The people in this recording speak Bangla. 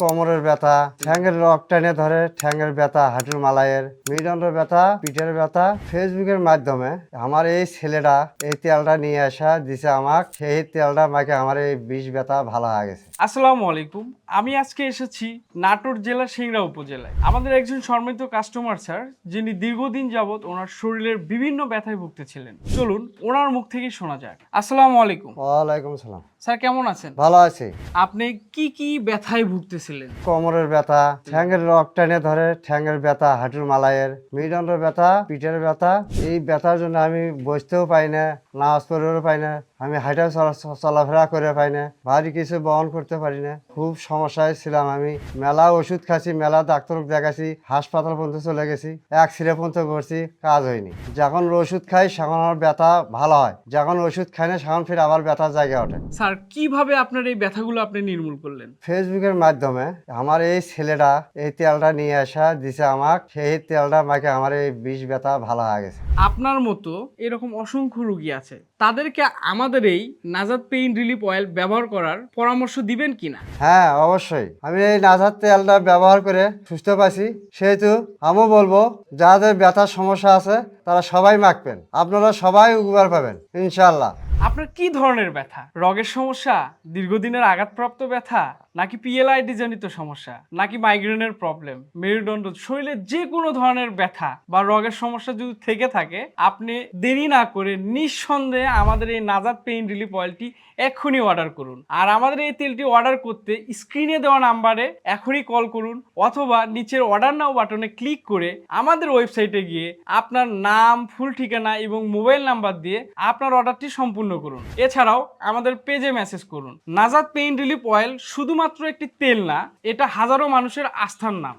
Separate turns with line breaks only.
কোমরের ব্যথা, ঠ্যাঙ্গের রক টেনে ধরে, ঠ্যাঙ্গের ব্যথা, হাঁটুর মালাইয়ের, মেরুদণ্ডের ব্যথা, পিঠের ব্যথা। ফেসবুকের মাধ্যমে আমার এই ছেলেটা এই তেলটা নিয়ে আসা দিছে আমাকে, সেই তেলটা মাকে আমার এই বিষ ব্যথা ভালো হয়ে গেছে।
আসসালামু আলাইকুম। আমি আজকে এসেছি নাটোর জেলার সিংড়া উপজেলায়। আমাদের একজন সম্মানিত কাস্টমার স্যার, যিনি দীর্ঘদিন যাবৎ ওনার শরীরের বিভিন্ন ব্যথায় ভুগতেছিলেন। চলুন ওনার মুখ থেকেই শোনা যাক। আসসালামু আলাইকুম।
ওয়ালাইকুম সালাম।
স্যার কেমন আছেন?
ভালো আছি।
আপনি কি কি ব্যথায় ভুগতেছিলেন?
কোমরের ব্যথা, ঠ্যাঙ্গের রক টেনে ধরে, ঠ্যাঙ্গের ব্যথা, হাঁটুর মালাইয়ের, মেরুদণ্ডের ব্যথা, পিঠের ব্যথা। এই ব্যথার জন্য আমি বসতেও পাই না, নামাজ পড়েও পাই না, আমি হাঁটা চলাফেরা করে পাই না, ভারী কিছু বহন করতে পারি না। খুব সমস্যায় ছিলাম আমি। মেলা ওষুধ খাচ্ছি, মেলা ডাক্তার দেখাচ্ছি, হাসপাতাল পর্যন্ত চলে গেছি, এক্সরে পর্যন্ত করছি, কাজ হয়নি। যখন ওষুধ খাই সেখন আমার ব্যথা ভালো হয়, যখন ওষুধ খাই না সেখন ফির আবার ব্যথার জায়গা ওঠে।
স্যার কিভাবে আপনার এই ব্যথাগুলো আপনি নির্মূল করলেন?
ফেসবুকের মাধ্যমে আমার এই ছেলেটা এই তেলটা নিয়ে আসা দিছে আমাকে, সেই তেলটা মাকে আমার এই বিষ ব্যথা ভালো হয়ে গেছে।
আপনার মতো এরকম অসংখ্য রোগী আছে, তাদেরকে আমাদের এই নাজাত পেইন রিলিফ অয়েল ব্যবহার করার পরামর্শ দিবেন কিনা?
হ্যাঁ, অবশ্যই। আমি এই নাজার তেলটা ব্যবহার করে সুস্থ পাইছি, সেহেতু আমিও বলবো যাদের ব্যথার সমস্যা আছে তারা সবাই মাখবেন, আপনারা সবাই উপকার পাবেন ইনশাল্লাহ।
আপনার কি ধরনের ব্যথা? রগের সমস্যা, দীর্ঘদিনের আঘাতপ্রাপ্ত ব্যথা, নাকি পিএলআইডি জনিত সমস্যা, নাকি মাইগ্রেনের প্রবলেম, মেরুদণ্ড, শরীরের যে কোনো ধরনের ব্যথা বা রগের সমস্যা যদি থেকে থাকে, আপনি দেরি না করে নিঃসন্দেহে আমাদের এই নাজাত পেইন রিলিফ অয়েলটি এক্ষুনি অর্ডার করুন। আর আমাদের এই তেলটি অর্ডার করতে স্ক্রিনে দেওয়া নাম্বারে এখনই কল করুন, অথবা নিচের অর্ডার নাও বাটনে ক্লিক করে আমাদের ওয়েবসাইটে গিয়ে আপনার নাম, ফুল ঠিকানা এবং মোবাইল নাম্বার দিয়ে আপনার অর্ডারটি সম্পূর্ণ করুন। এছাড়াও আমাদের পেজে মেসেজ করুন। নাজাত পেইন রিলিফ অয়েল শুধুমাত্র একটি তেল না, এটা হাজারো মানুষের আস্থার নাম।